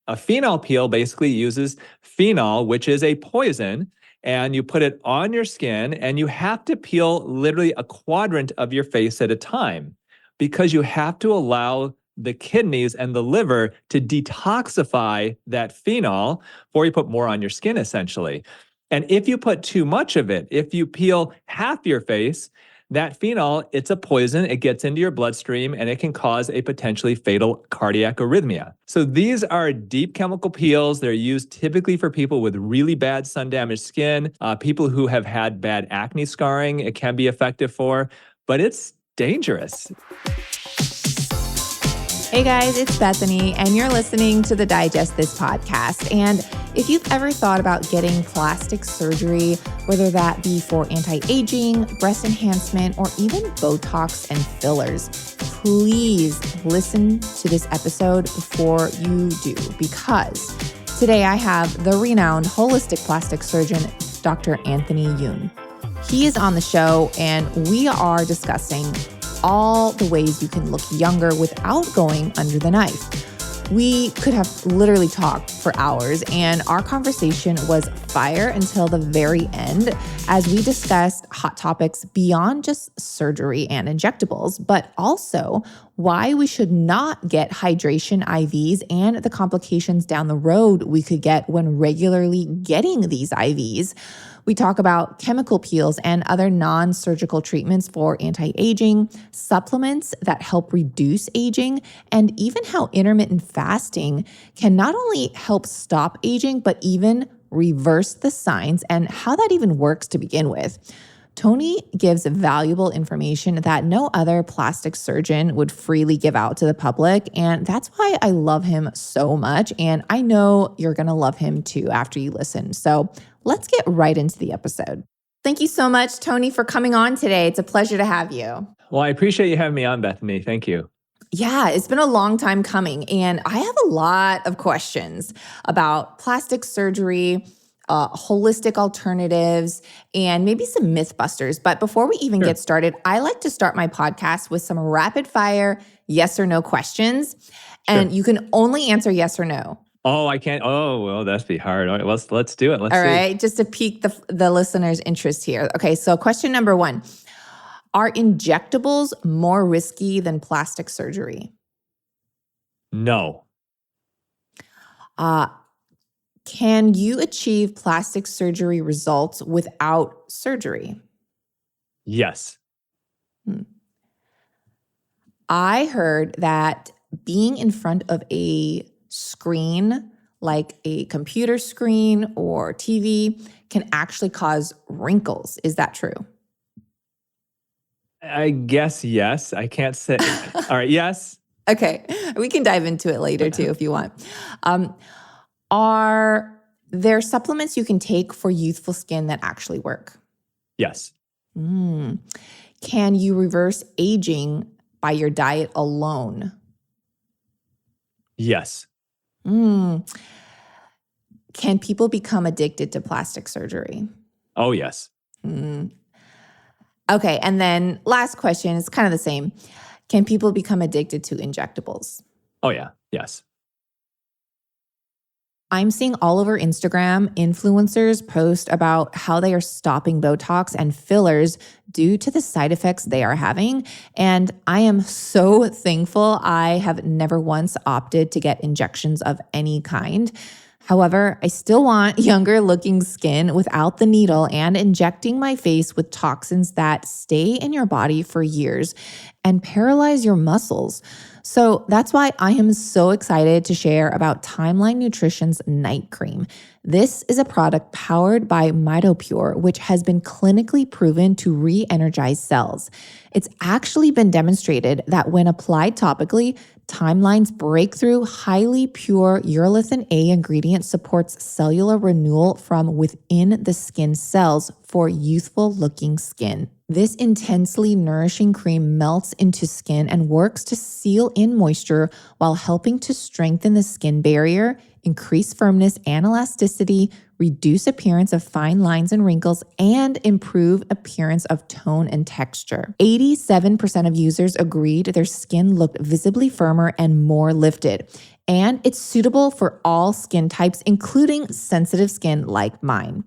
A phenol peel basically uses phenol, which is a poison, and you put it on your skin, and you have to peel literally a quadrant of your face at a time because you have to allow the kidneys and the liver to detoxify that phenol before you put more on your skin, essentially. And if you put too much of it, if you peel half your face, that phenol, it's a poison. It gets into your bloodstream and it can cause a potentially fatal cardiac arrhythmia. So these are deep chemical peels. They're used typically for people with really bad sun-damaged skin, people who have had bad acne scarring. It can be effective for, but it's dangerous. Hey guys, it's Bethany, and you're listening to the Digest This podcast. And if you've ever thought about getting plastic surgery, whether that be for anti-aging, breast enhancement, or even Botox and fillers, please listen to this episode before you do, because today I have the renowned holistic plastic surgeon, Dr. Anthony Youn. He is on the show, and we are discussing all the ways you can look younger without going under the knife. We could have literally talked for hours, and our conversation was fire until the very end as we discussed hot topics beyond just surgery and injectables, but also why we should not get hydration IVs and the complications down the road we could get when regularly getting these IVs. We talk about chemical peels and other non-surgical treatments for anti-aging, supplements that help reduce aging, and even how intermittent fasting can not only help stop aging, but even reverse the signs and how that even works to begin with. Tony gives valuable information that no other plastic surgeon would freely give out to the public, and that's why I love him so much, and I know you're going to love him too after you listen. So let's get right into the episode. Thank you so much, Tony, for coming on today. It's a pleasure to have you. Well, I appreciate you having me on, Bethany. Thank you. Yeah, it's been a long time coming, and I have a lot of questions about plastic surgery, holistic alternatives, and maybe some myth busters. But before we even get started, I like to start my podcast with some rapid fire yes or no questions. And you can only answer yes or no. Oh, I can't. Oh, well, that'd be hard. All right, let's do it. Let's see. All right, just to pique the listener's interest here. Okay, so question number 1. Are injectables more risky than plastic surgery? No. Can you achieve plastic surgery results without surgery? Yes. I heard that being in front of a screen, like a computer screen or TV, can actually cause wrinkles. Is that true? I guess yes. I can't say. All right, yes. Okay, we can dive into it later too if you want. Are there supplements you can take for youthful skin that actually work? Yes. Can you reverse aging by your diet alone? Yes. Can people become addicted to plastic surgery? Oh, yes. Okay, and then last question is kind of the same. Can people become addicted to injectables? Oh, yeah. Yes. I'm seeing all over Instagram influencers post about how they are stopping Botox and fillers due to the side effects they are having. And I am so thankful I have never once opted to get injections of any kind. However, I still want younger looking skin without the needle and injecting my face with toxins that stay in your body for years and paralyze your muscles. So that's why I am so excited to share about Timeline Nutrition's night cream. This is a product powered by MitoPure, which has been clinically proven to re-energize cells. It's actually been demonstrated that when applied topically, Timeline's breakthrough highly pure urolithin A ingredient supports cellular renewal from within the skin cells for youthful looking skin. This intensely nourishing cream melts into skin and works to seal in moisture while helping to strengthen the skin barrier, increase firmness and elasticity, reduce appearance of fine lines and wrinkles, and improve appearance of tone and texture. 87% of users agreed their skin looked visibly firmer and more lifted. And it's suitable for all skin types, including sensitive skin like mine.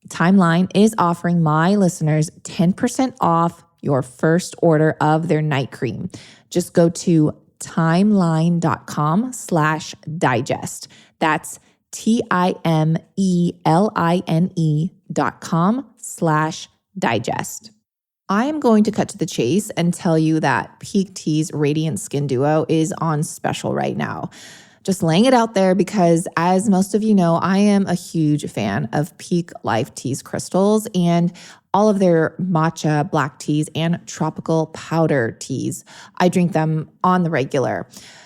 Timeline is offering my listeners 10% off your first order of their night cream. Just go to timeline.com/digest. That's timeline.com/digest. I am going to cut to the chase and tell you that Peak Tea's Radiant Skin Duo is on special right now. Just laying it out there because, as most of you know, I am a huge fan of Peak Life Tea's crystals and all of their matcha black teas and tropical powder teas. I drink them on the regular.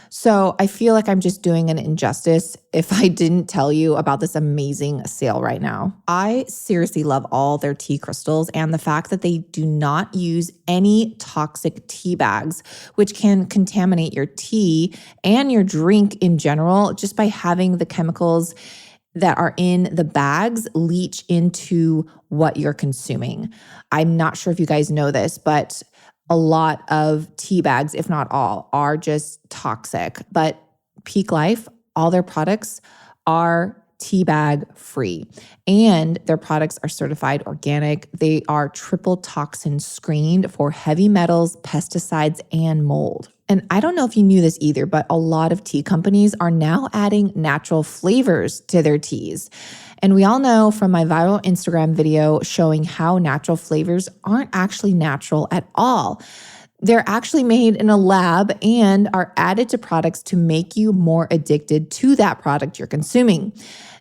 So I feel like I'm just doing an injustice if I didn't tell you about this amazing sale right now. I seriously love all their tea crystals and the fact that they do not use any toxic tea bags, which can contaminate your tea and your drink in general just by having the chemicals that are in the bags leach into what you're consuming. I'm not sure if you guys know this, but a lot of tea bags, if not all, are just toxic. But Peak Life, all their products are tea bag free, and their products are certified organic. They are triple toxin screened for heavy metals, pesticides, and mold. And I don't know if you knew this either, but a lot of tea companies are now adding natural flavors to their teas. And we all know from my viral Instagram video showing how natural flavors aren't actually natural at all. They're actually made in a lab and are added to products to make you more addicted to that product you're consuming.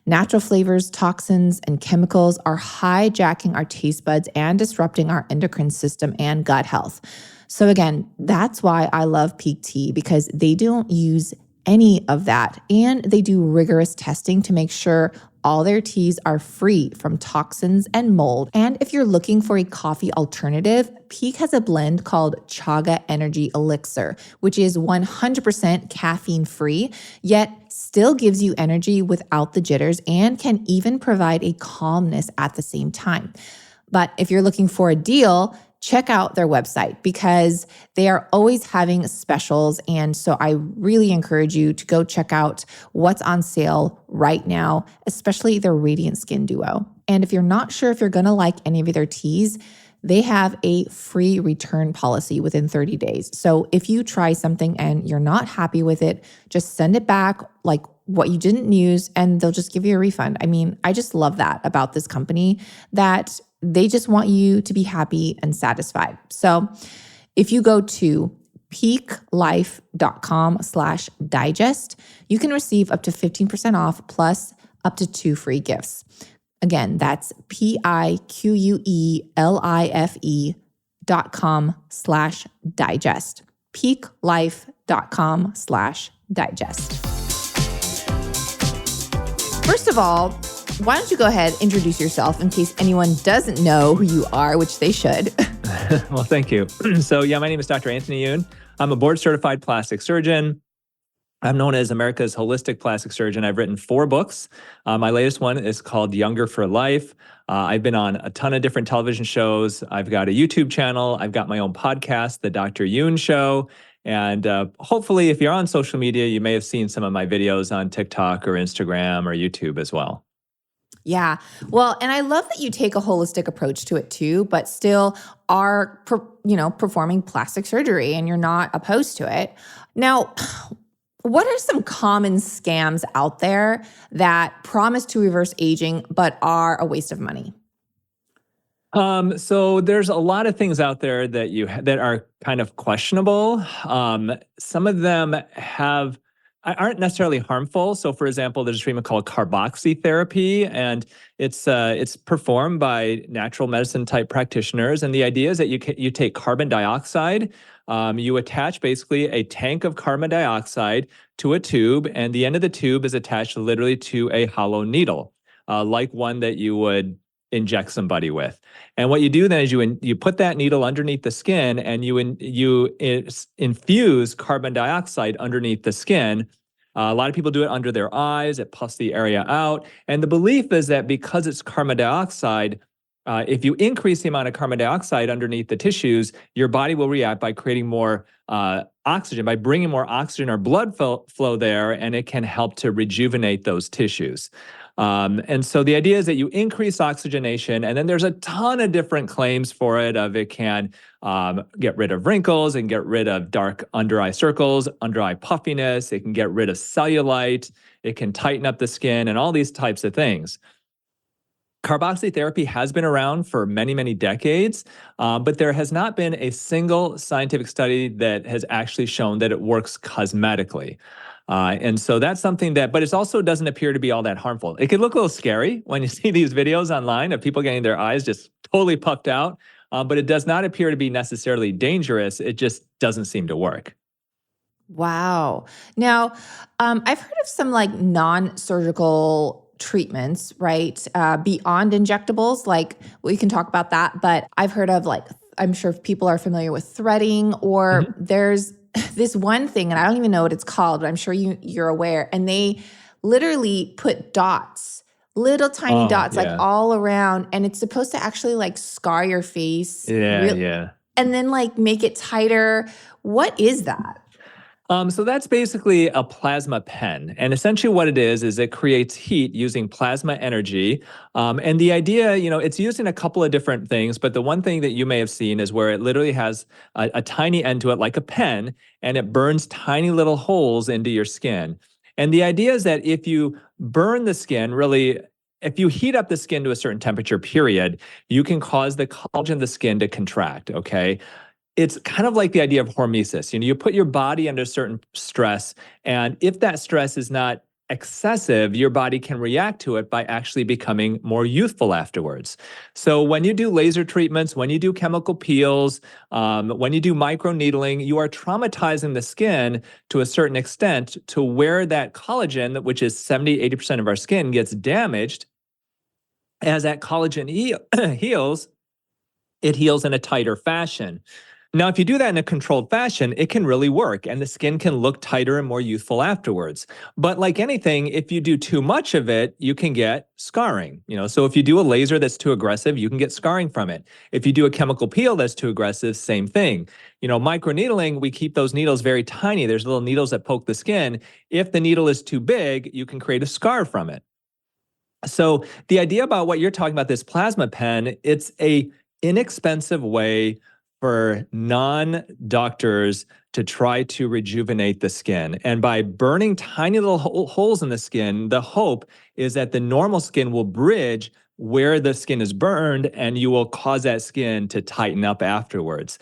Natural flavors, toxins, and chemicals are hijacking our taste buds and disrupting our endocrine system and gut health. So again, that's why I love Peak Tea, because they don't use any of that, and they do rigorous testing to make sure all their teas are free from toxins and mold. And if you're looking for a coffee alternative, Peak has a blend called Chaga Energy Elixir, which is 100% caffeine free, yet still gives you energy without the jitters and can even provide a calmness at the same time. But if you're looking for a deal, check out their website because they are always having specials. And so I really encourage you to go check out what's on sale right now, especially their Radiant Skin Duo. And if you're not sure if you're going to like any of their teas, they have a free return policy within 30 days. So if you try something and you're not happy with it, just send it back like what you didn't use and they'll just give you a refund. I mean, I just love that about this company, that they just want you to be happy and satisfied. So if you go to peaklife.com/digest, you can receive up to 15% off plus up to 2 free gifts. Again, that's peaklife.com/digest. peaklife.com/digest. First of all, why don't you go ahead, introduce yourself in case anyone doesn't know who you are, which they should. Well, thank you. So my name is Dr. Anthony Youn. I'm a board certified plastic surgeon. I'm known as America's holistic plastic surgeon. I've written 4 books. My latest one is called Younger for Life. I've been on a ton of different television shows. I've got a YouTube channel. I've got my own podcast, The Dr. Youn Show. And hopefully, if you're on social media, you may have seen some of my videos on TikTok or Instagram or YouTube as well. Yeah. Well, and I love that you take a holistic approach to it too, but still are, performing plastic surgery and you're not opposed to it. Now, what are some common scams out there that promise to reverse aging but are a waste of money? So there's a lot of things out there that are kind of questionable. Some of them aren't necessarily harmful. So, for example, there's a treatment called carboxytherapy, and it's performed by natural medicine type practitioners. And the idea is that you take carbon dioxide, you attach basically a tank of carbon dioxide to a tube, and the end of the tube is attached literally to a hollow needle, like one that you would inject somebody with. And what you do then is you put that needle underneath the skin and you infuse carbon dioxide underneath the skin. A lot of people do it under their eyes. It puffs the area out. And the belief is that because it's carbon dioxide, If you increase the amount of carbon dioxide underneath the tissues, your body will react by creating more oxygen, by bringing more oxygen or blood flow there, and it can help to rejuvenate those tissues. And so the idea is that you increase oxygenation, and then there's a ton of different claims for it. It can get rid of wrinkles and get rid of dark under eye circles, under eye puffiness. It can get rid of cellulite. It can tighten up the skin and all these types of things. Carboxy therapy has been around for many, many decades, but there has not been a single scientific study that has actually shown that it works cosmetically. And so that's something but it also doesn't appear to be all that harmful. It can look a little scary when you see these videos online of people getting their eyes just totally puffed out, but it does not appear to be necessarily dangerous. It just doesn't seem to work. Wow. Now, I've heard of some like non-surgical treatments, right? Beyond injectables, like we can talk about that, but I've heard of like, I'm sure people are familiar with threading, or there's this one thing, and I don't even know what it's called, but I'm sure you're aware. And they literally put dots, little tiny dots, like all around, and it's supposed to actually like scar your face. Yeah. And then like make it tighter. What is that? So that's basically a plasma pen. And essentially what it is it creates heat using plasma energy. And the idea, it's used in a couple of different things, but the one thing that you may have seen is where it literally has a tiny end to it like a pen, and it burns tiny little holes into your skin. And the idea is that if you burn the skin, really, if you heat up the skin to a certain temperature period, you can cause the collagen of the skin to contract, okay? It's kind of like the idea of hormesis. You put your body under certain stress, and if that stress is not excessive, your body can react to it by actually becoming more youthful afterwards. So when you do laser treatments, when you do chemical peels, when you do microneedling, you are traumatizing the skin to a certain extent to where that collagen, which is 70-80% of our skin, gets damaged. As that collagen heals, it heals in a tighter fashion. Now, if you do that in a controlled fashion, it can really work, and the skin can look tighter and more youthful afterwards. But like anything, if you do too much of it, you can get scarring. So if you do a laser that's too aggressive, you can get scarring from it. If you do a chemical peel that's too aggressive, same thing. Microneedling, we keep those needles very tiny. There's little needles that poke the skin. If the needle is too big, you can create a scar from it. So the idea about what you're talking about, this plasma pen, it's a inexpensive way for non-doctors to try to rejuvenate the skin. And by burning tiny little holes in the skin, the hope is that the normal skin will bridge where the skin is burned, and you will cause that skin to tighten up afterwards.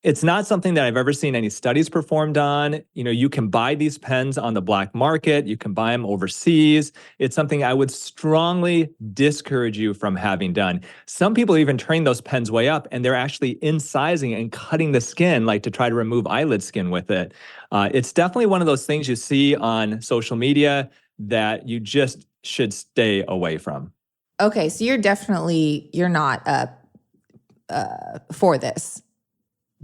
It's not something that I've ever seen any studies performed on. You can buy these pens on the black market. You can buy them overseas. It's something I would strongly discourage you from having done. Some people even turn those pens way up, and they're actually incising and cutting the skin, like to try to remove eyelid skin with it. It's definitely one of those things you see on social media that you just should stay away from. Okay, so you're not for this.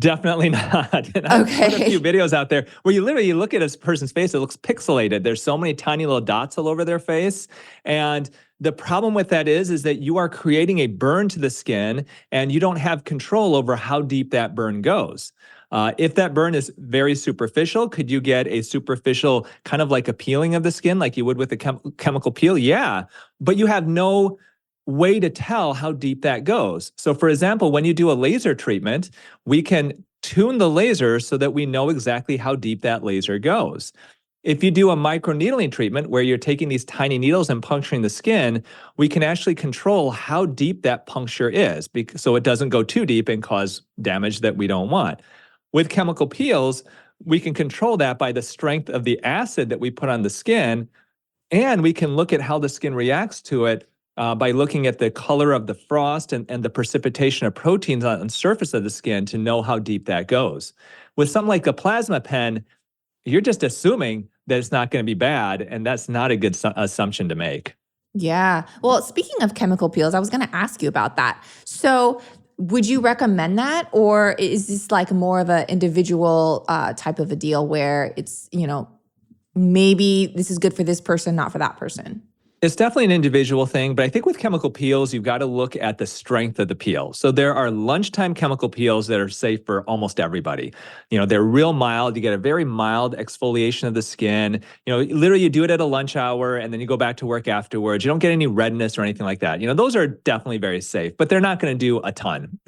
Definitely not. And I've put a few videos out there where you look at a person's face, it looks pixelated. There's so many tiny little dots all over their face. And the problem with that is that you are creating a burn to the skin, and you don't have control over how deep that burn goes. If that burn is very superficial, could you get a superficial kind of like a peeling of the skin like you would with a chemical peel? Yeah, but you have no way to tell how deep that goes. So for example, when you do a laser treatment, we can tune the laser so that we know exactly how deep that laser goes. If you do a microneedling treatment where you're taking these tiny needles and puncturing the skin, we can actually control how deep that puncture is, so it doesn't go too deep and cause damage that we don't want. With chemical peels, we can control that by the strength of the acid that we put on the skin, and we can look at how the skin reacts to it by looking at the color of the frost and the precipitation of proteins on the surface of the skin to know how deep that goes. With something like a plasma pen, you're just assuming that it's not going to be bad, and that's not a good assumption to make. Yeah. Well, speaking of chemical peels, I was going to ask you about that. So would you recommend that, or is this like more of an individual type of a deal where it's, maybe this is good for this person, not for that person? It's definitely an individual thing, but I think with chemical peels, you've got to look at the strength of the peel. So there are lunchtime chemical peels that are safe for almost everybody. They're real mild. You get a very mild exfoliation of the skin. Literally you do it at a lunch hour and then you go back to work afterwards. You don't get any redness or anything like that. Those are definitely very safe, but they're not going to do a ton.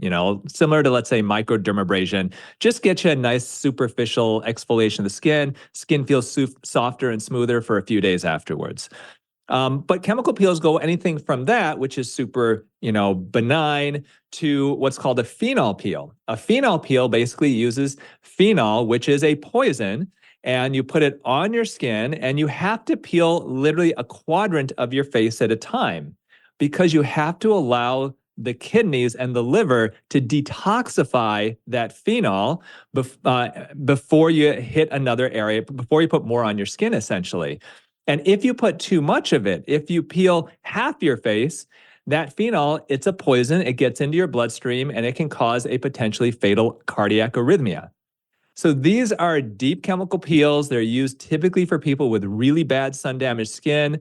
Similar to, let's say, microdermabrasion, just get you a nice superficial exfoliation of the skin. Skin feels softer and smoother for a few days afterwards. But chemical peels go anything from that, which is super, benign, to what's called a phenol peel. A phenol peel basically uses phenol, which is a poison, and you put it on your skin, and you have to peel literally a quadrant of your face at a time because you have to allow the kidneys and the liver to detoxify that phenol before you hit another area, before you put more on your skin, essentially. And if you put too much of it, if you peel half your face, that phenol, it's a poison. It gets into your bloodstream and it can cause a potentially fatal cardiac arrhythmia. So these are deep chemical peels. They're used typically for people with really bad sun-damaged skin,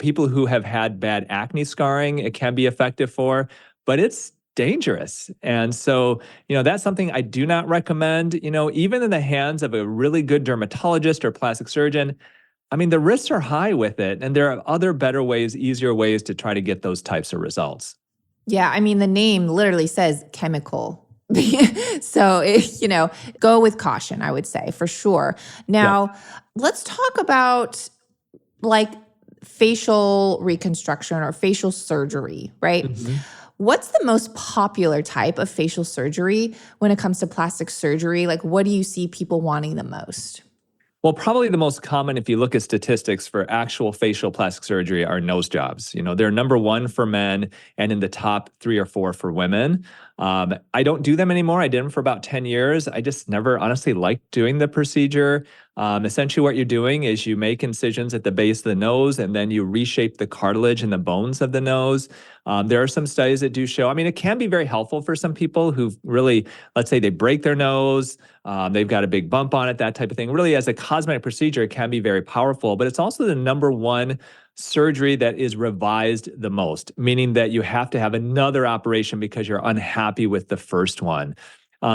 people who have had bad acne scarring. It can be effective for, but it's dangerous. And so, that's something I do not recommend, even in the hands of a really good dermatologist or plastic surgeon. The risks are high with it, and there are other better ways, easier ways to try to get those types of results. Yeah, the name literally says chemical. So, go with caution, I would say, for sure. Now, Let's talk about like facial reconstruction or facial surgery, right? Mm-hmm. What's the most popular type of facial surgery when it comes to plastic surgery? Like, what do you see people wanting the most? Well, probably the most common, if you look at statistics for actual facial plastic surgery, are nose jobs. They're number one for men and in the top 3 or 4 for women. I don't do them anymore. I did them for about 10 years. I just never honestly liked doing the procedure. Essentially what you're doing is you make incisions at the base of the nose and then you reshape the cartilage and the bones of the nose. There are some studies that do show, it can be very helpful for some people who really, let's say they break their nose, they've got a big bump on it, that type of thing. Really, as a cosmetic procedure, it can be very powerful, but it's also the number one surgery that is revised the most, meaning that you have to have another operation because you're unhappy with the first one.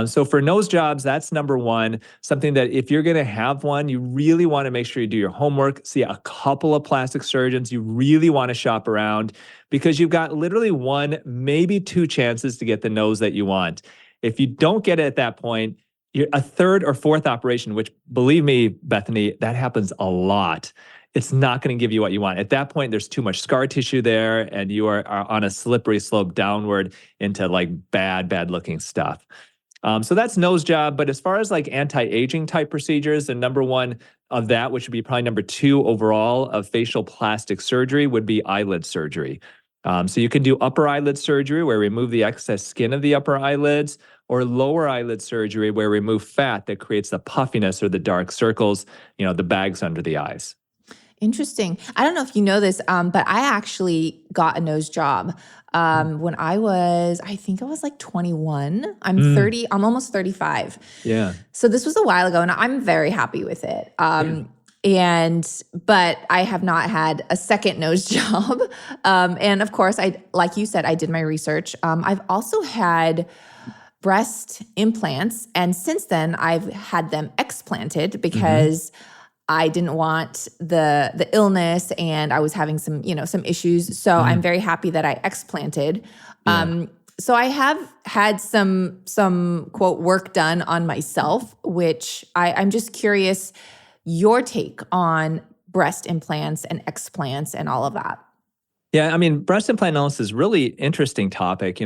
So for nose jobs, that's number one, something that if you're going to have one, you really want to make sure you do your homework, see a couple of plastic surgeons. You really want to shop around because you've got literally 1, maybe 2 chances to get the nose that you want. If you don't get it at that point, you're a 3rd or 4th operation, which believe me, Bethany, that happens a lot. It's not going to give you what you want. At that point, there's too much scar tissue there, and you are on a slippery slope downward into like bad looking stuff. So that's nose job. But as far as like anti-aging type procedures, the number one of that, which would be probably number 2 overall of facial plastic surgery, would be eyelid surgery. So you can do upper eyelid surgery where we remove the excess skin of the upper eyelids, or lower eyelid surgery where we remove fat that creates the puffiness or the dark circles, the bags under the eyes. Interesting. I don't know if you know this, but I actually got a nose job when I think I was like 21. I'm 30. I'm almost 35. Yeah. So this was a while ago, and I'm very happy with it. But I have not had a second nose job. And of course, like you said, I did my research. I've also had breast implants, and since then I've had them explanted because I didn't want the illness, and I was having some issues. So I'm very happy that I explanted. So I have had some quote work done on myself, which I'm just curious your take on breast implants and explants and all of that. Yeah, breast implant analysis is really interesting topic.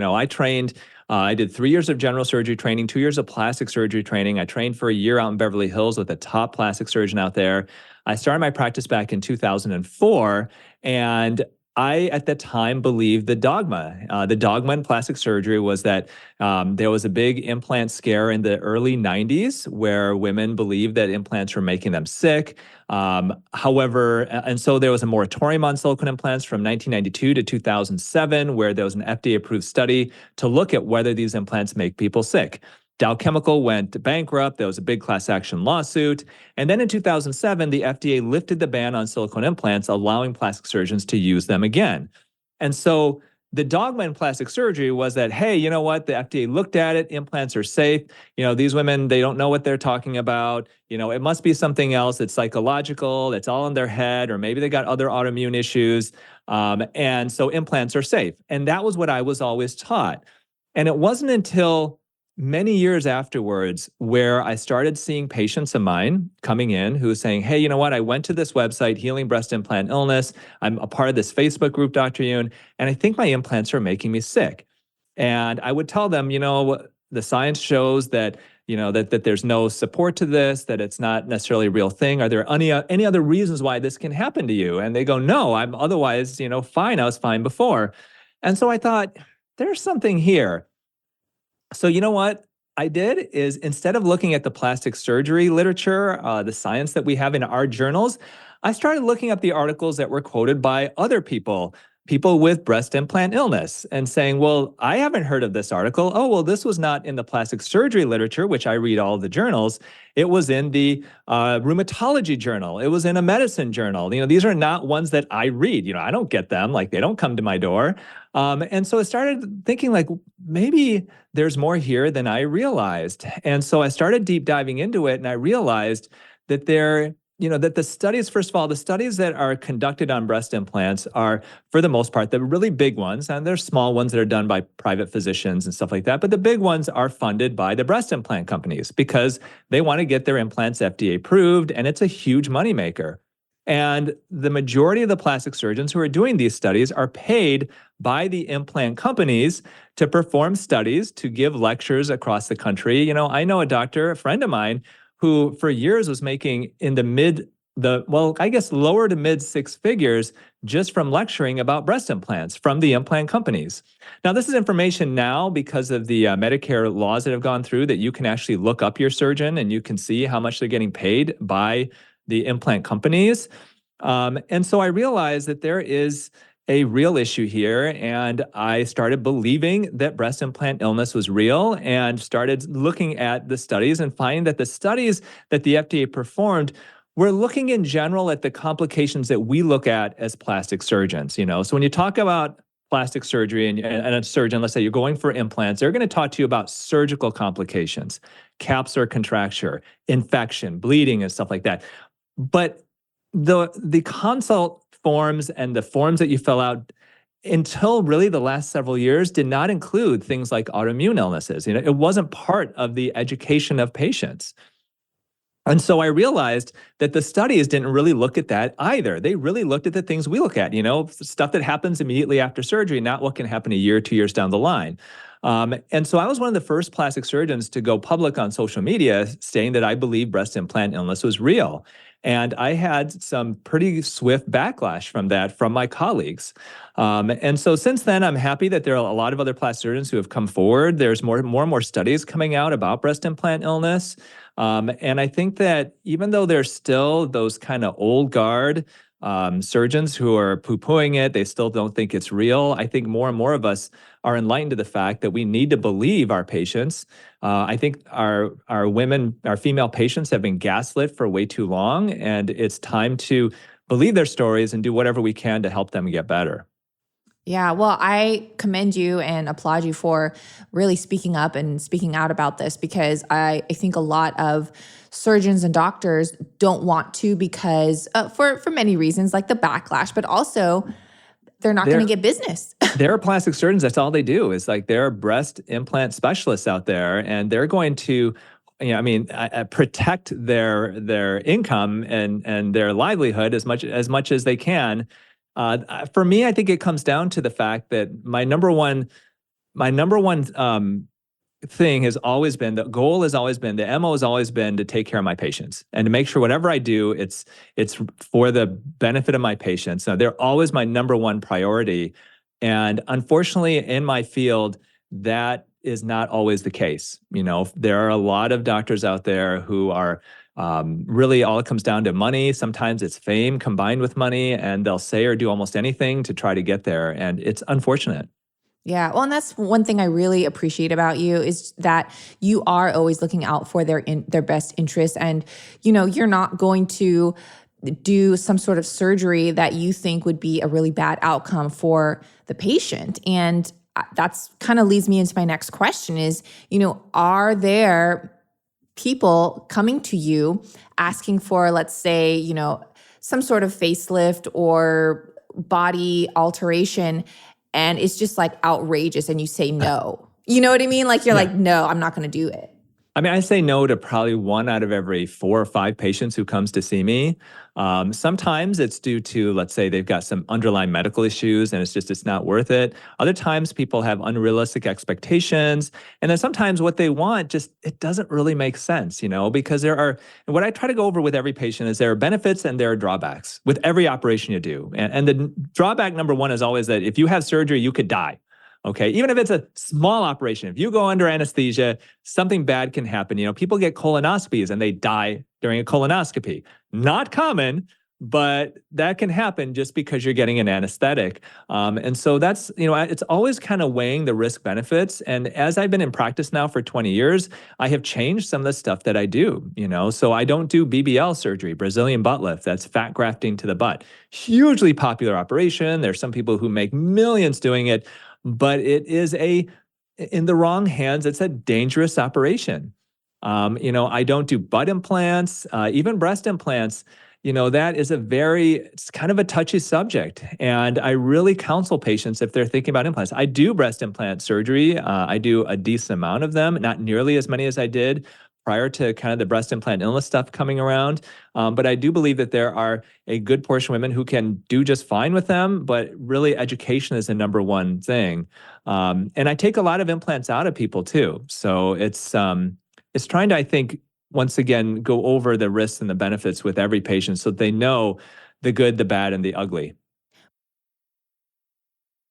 I did 3 years of general surgery training, 2 years of plastic surgery training. I trained for a year out in Beverly Hills with a top plastic surgeon out there. I started my practice back in 2004, and I, at the time, believed the dogma. The dogma in plastic surgery was that there was a big implant scare in the early 90s where women believed that implants were making them sick. However, and so there was a moratorium on silicone implants from 1992 to 2007, where there was an FDA-approved study to look at whether these implants make people sick. Dow Chemical went bankrupt. There was a big class action lawsuit. And then in 2007, the FDA lifted the ban on silicone implants, allowing plastic surgeons to use them again. And so the dogma in plastic surgery was that, hey, you know what? The FDA looked at it. Implants are safe. These women, they don't know what they're talking about. It must be something else. It's psychological. It's all in their head, or maybe they got other autoimmune issues. And so implants are safe. And that was what I was always taught. And it wasn't until many years afterwards where I started seeing patients of mine coming in who was saying, hey, you know what? I went to this website, Healing Breast Implant Illness. I'm a part of this Facebook group, Dr. Youn, and I think my implants are making me sick. And I would tell them, the science shows that, that there's no support to this, that it's not necessarily a real thing. Are there any other reasons why this can happen to you? And they go, no, I'm otherwise, fine. I was fine before. And so I thought, there's something here. So you know what I did is, instead of looking at the plastic surgery literature, the science that we have in our journals, I started looking up the articles that were quoted by other people with breast implant illness, and saying, well, I haven't heard of this article. Oh, well, this was not in the plastic surgery literature, which I read all of the journals. It was in the rheumatology journal. It was in a medicine journal. These are not ones that I read. I don't get them. Like, they don't come to my door. And so I started thinking, like, maybe there's more here than I realized. And so I started deep diving into it, and I realized that that the studies, first of all, the studies that are conducted on breast implants are, for the most part, the really big ones, and there's small ones that are done by private physicians and stuff like that, but the big ones are funded by the breast implant companies because they want to get their implants FDA approved, and it's a huge moneymaker. And the majority of the plastic surgeons who are doing these studies are paid by the implant companies to perform studies, to give lectures across the country. I know a doctor, a friend of mine, who for years was making in lower to mid six figures just from lecturing about breast implants from the implant companies. Now, this is information now because of the Medicare laws that have gone through, that you can actually look up your surgeon and you can see how much they're getting paid by the implant companies. And so I realized that there is a real issue here, and I started believing that breast implant illness was real, and started looking at the studies and finding that the studies that the FDA performed were looking in general at the complications that we look at as plastic surgeons. So when you talk about plastic surgery and a surgeon, let's say you're going for implants, they're going to talk to you about surgical complications, capsular contracture, infection, bleeding, and stuff like that. But the consult forms and the forms that you fill out, until really the last several years, did not include things like autoimmune illnesses. It wasn't part of the education of patients. And so I realized that the studies didn't really look at that either. They really looked at the things we look at, stuff that happens immediately after surgery, not what can happen a year, 2 years down the line. And so I was one of the first plastic surgeons to go public on social media saying that I believe breast implant illness was real. And I had some pretty swift backlash from that from my colleagues. And so since then, I'm happy that there are a lot of other plastic surgeons who have come forward. There's more and more studies coming out about breast implant illness. And I think that even though there's still those kind of old guard surgeons who are poo-pooing it, they still don't think it's real. I think more and more of us are enlightened to the fact that we need to believe our patients. I think our female patients have been gaslit for way too long, and it's time to believe their stories and do whatever we can to help them get better. Yeah, well, I commend you and applaud you for really speaking up and speaking out about this, because I think a lot of surgeons and doctors don't want to, because for many reasons, like the backlash, but also they're not going to get business. There are plastic surgeons, that's all they do, is like there are breast implant specialists out there, and they're going to protect their income and their livelihood as much as they can. For me, I think it comes down to the fact that my number one thing has always been, the goal has always been, the MO has always been to take care of my patients and to make sure whatever I do, it's for the benefit of my patients. Now, they're always my number one priority. And unfortunately, in my field, that is not always the case. There are a lot of doctors out there who are really, all it comes down to money. Sometimes it's fame combined with money, and they'll say or do almost anything to try to get there. And it's unfortunate. Yeah. Well, and that's one thing I really appreciate about you is that you are always looking out for their best interests. And, you're not going to do some sort of surgery that you think would be a really bad outcome for the patient. And that's kind of leads me into my next question is, are there people coming to you asking for, let's say, some sort of facelift or body alteration, and it's just like outrageous and you say no? You know what I mean? Like you're like, no, I'm not going to do it. I mean, I say no to probably 1 out of every 4 or 5 patients who comes to see me. Sometimes it's due to, let's say, they've got some underlying medical issues and it's not worth it. Other times people have unrealistic expectations. And then sometimes what they want it doesn't really make sense, because and what I try to go over with every patient is there are benefits and there are drawbacks with every operation you do. And the drawback number 1 is always that if you have surgery, you could die. Okay, even if it's a small operation, if you go under anesthesia, something bad can happen. People get colonoscopies and they die during a colonoscopy. Not common, but that can happen just because you're getting an anesthetic. And so that's, it's always kind of weighing the risk benefits. And as I've been in practice now for 20 years, I have changed some of the stuff that I do, so I don't do BBL surgery, Brazilian butt lift. That's fat grafting to the butt. Hugely popular operation. There's some people who make millions doing it. But it is in the wrong hands, it's a dangerous operation. I don't do butt implants, even breast implants. That is it's kind of a touchy subject. And I really counsel patients if they're thinking about implants. I do breast implant surgery. I do a decent amount of them, not nearly as many as I did prior to kind of the breast implant illness stuff coming around. But I do believe that there are a good portion of women who can do just fine with them, but really education is the number 1 thing. And I take a lot of implants out of people too. So it's trying to, I think, once again, go over the risks and the benefits with every patient so they know the good, the bad, and the ugly.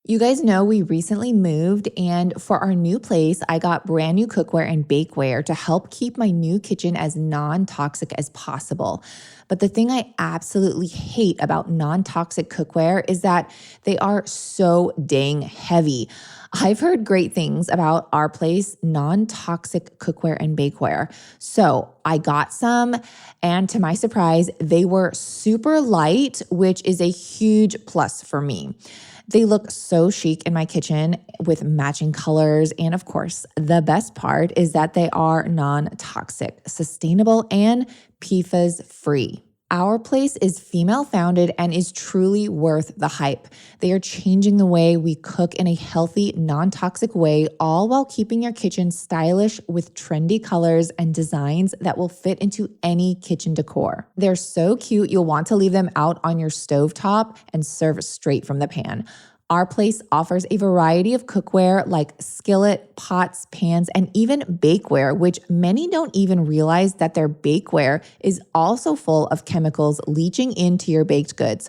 You guys know we recently moved, and for our new place, I got brand new cookware and bakeware to help keep my new kitchen as non-toxic as possible. But the thing I absolutely hate about non-toxic cookware is that they are so dang heavy. I've heard great things about our place, non-toxic cookware and bakeware. So I got some, and to my surprise, they were super light, which is a huge plus for me. They look so chic in my kitchen with matching colors. And of course, the best part is that they are non-toxic, sustainable, and PFAS free. Our place is female founded and is truly worth the hype. They are changing the way we cook in a healthy, non-toxic way, all while keeping your kitchen stylish with trendy colors and designs that will fit into any kitchen decor. They're so cute, you'll want to leave them out on your stovetop and serve straight from the pan. Our place offers a variety of cookware like skillet, pots, pans, and even bakeware, which many don't even realize that their bakeware is also full of chemicals leaching into your baked goods.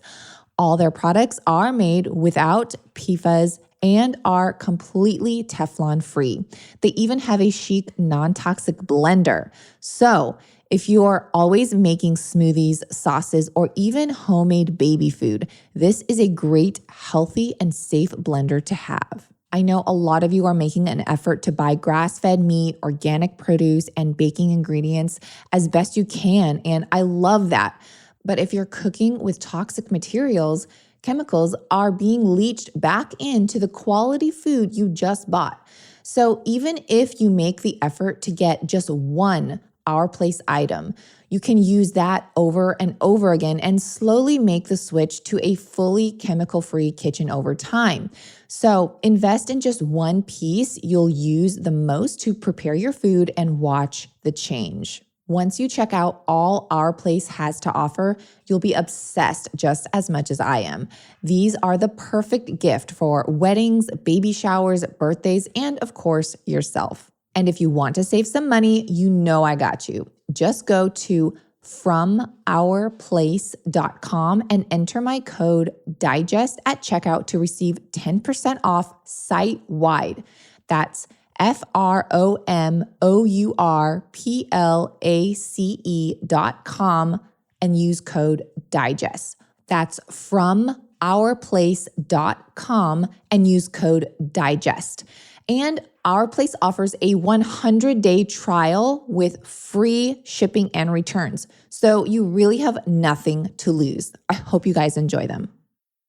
All their products are made without PFAS and are completely Teflon free. They even have a chic, non-toxic blender. So if you're always making smoothies, sauces, or even homemade baby food, this is a great, healthy, and safe blender to have. I know a lot of you are making an effort to buy grass-fed meat, organic produce, and baking ingredients as best you can, and I love that. But if you're cooking with toxic materials, chemicals are being leached back into the quality food you just bought. So even if you make the effort to get just one Our Place item, you can use that over and over again and slowly make the switch to a fully chemical-free kitchen over time. So invest in just one piece you'll use the most to prepare your food and watch the change. Once you check out all Our Place has to offer, you'll be obsessed just as much as I am. These are the perfect gift for weddings, baby showers, birthdays, and of course, yourself. And if you want to save some money, you know I got you. Just go to FromOurPlace.com and enter my code DIGEST at checkout to receive 10% off site-wide. That's FromOurPlace.com and use code DIGEST. That's FromOurPlace.com ourplace.com and use code DIGEST. And Our Place offers a 100-day trial with free shipping and returns. So you really have nothing to lose. I hope you guys enjoy them.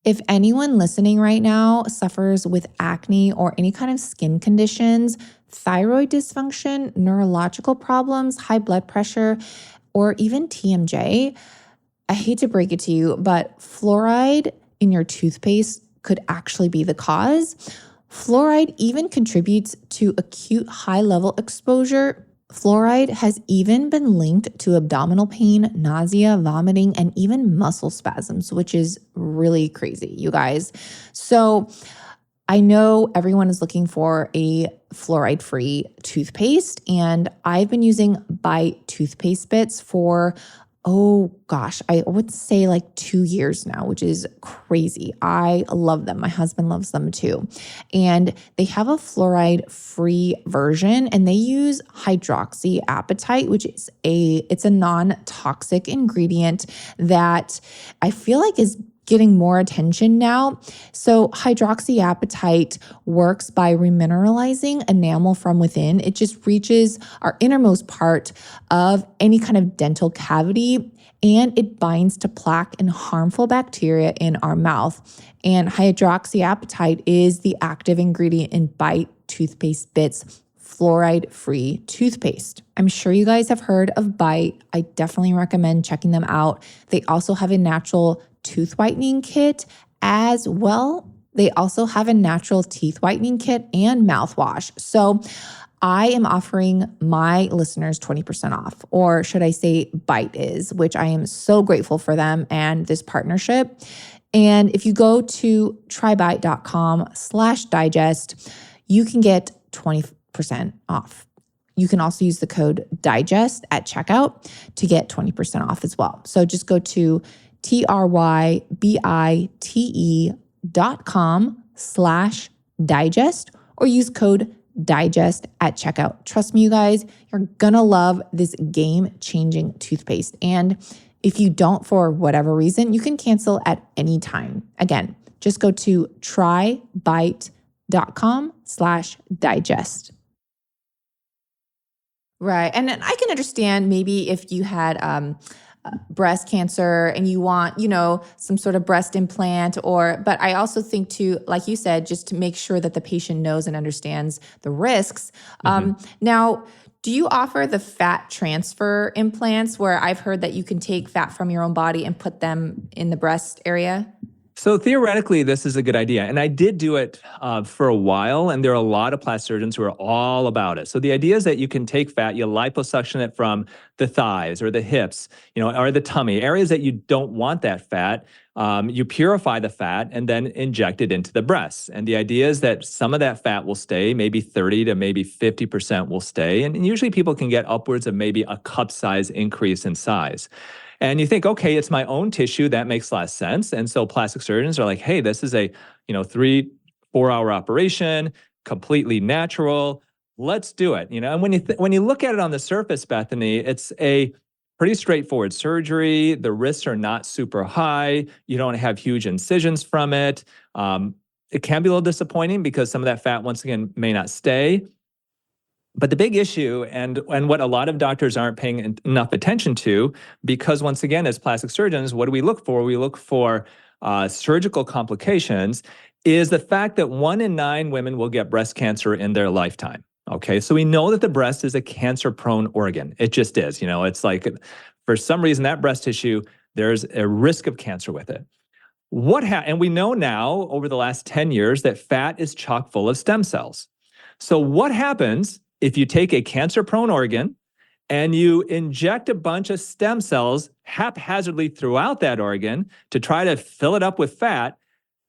If anyone listening right now suffers with acne or any kind of skin conditions, thyroid dysfunction, neurological problems, high blood pressure, or even TMJ, I hate to break it to you, but fluoride in your toothpaste could actually be the cause. Fluoride even contributes to acute high-level exposure. Fluoride has even been linked to abdominal pain, nausea, vomiting, and even muscle spasms, which is really crazy, you guys. So I know everyone is looking for a fluoride-free toothpaste, and I've been using Bite toothpaste bits for I would say like 2 years now, which is crazy. I love them. My husband loves them too. And they have a fluoride-free version, and they use hydroxyapatite, which is it's a non-toxic ingredient that I feel like is getting more attention now. So hydroxyapatite works by remineralizing enamel from within. It just reaches our innermost part of any kind of dental cavity, and it binds to plaque and harmful bacteria in our mouth. And hydroxyapatite is the active ingredient in Bite toothpaste bits fluoride-free toothpaste. I'm sure you guys have heard of Bite. I definitely recommend checking them out. They also have a natural tooth whitening kit as well. They also have a natural teeth whitening kit and mouthwash. So I am offering my listeners 20% off, or should I say Bite is, which I am so grateful for them and this partnership. And if you go to trybite.com/digest, you can get 20% off. You can also use the code DIGEST at checkout to get 20% off as well. So just go to trybite.com/digest or use code DIGEST at checkout. Trust me, you guys, you're gonna love this game-changing toothpaste. And if you don't, for whatever reason, you can cancel at any time. Again, just go to trybite.com/digest. Right. And I can understand maybe if you had breast cancer and you want, some sort of breast implant, but I also think too, like you said, just to make sure that the patient knows and understands the risks. Now, do you offer the fat transfer implants where I've heard that you can take fat from your own body and put them in the breast area? So theoretically, this is a good idea. And I did do it for a while, and there are a lot of plastic surgeons who are all about it. So the idea is that you can take fat, you liposuction it from the thighs or the hips, or the tummy, areas that you don't want that fat. You purify the fat and then inject it into the breasts. And the idea is that some of that fat will stay, maybe 30 to maybe 50% will stay. And usually people can get upwards of maybe a cup size increase in size. And you think, okay, it's my own tissue. That makes a lot of sense. And so plastic surgeons are like, hey, this is a 3-4 hour operation, completely natural. Let's do it. And when you look at it on the surface, Bethany, it's a pretty straightforward surgery. The risks are not super high. You don't have huge incisions from it. It can be a little disappointing because some of that fat, once again, may not stay. But the big issue, and what a lot of doctors aren't paying enough attention to, because once again, as plastic surgeons, what do we look for? We look for surgical complications, is the fact that 1 in 9 women will get breast cancer in their lifetime. Okay, so we know that the breast is a cancer-prone organ. It just is. It's like, for some reason, that breast tissue, there's a risk of cancer with it. And we know now, over the last 10 years, that fat is chock full of stem cells. So what happens if you take a cancer-prone organ and you inject a bunch of stem cells haphazardly throughout that organ to try to fill it up with fat?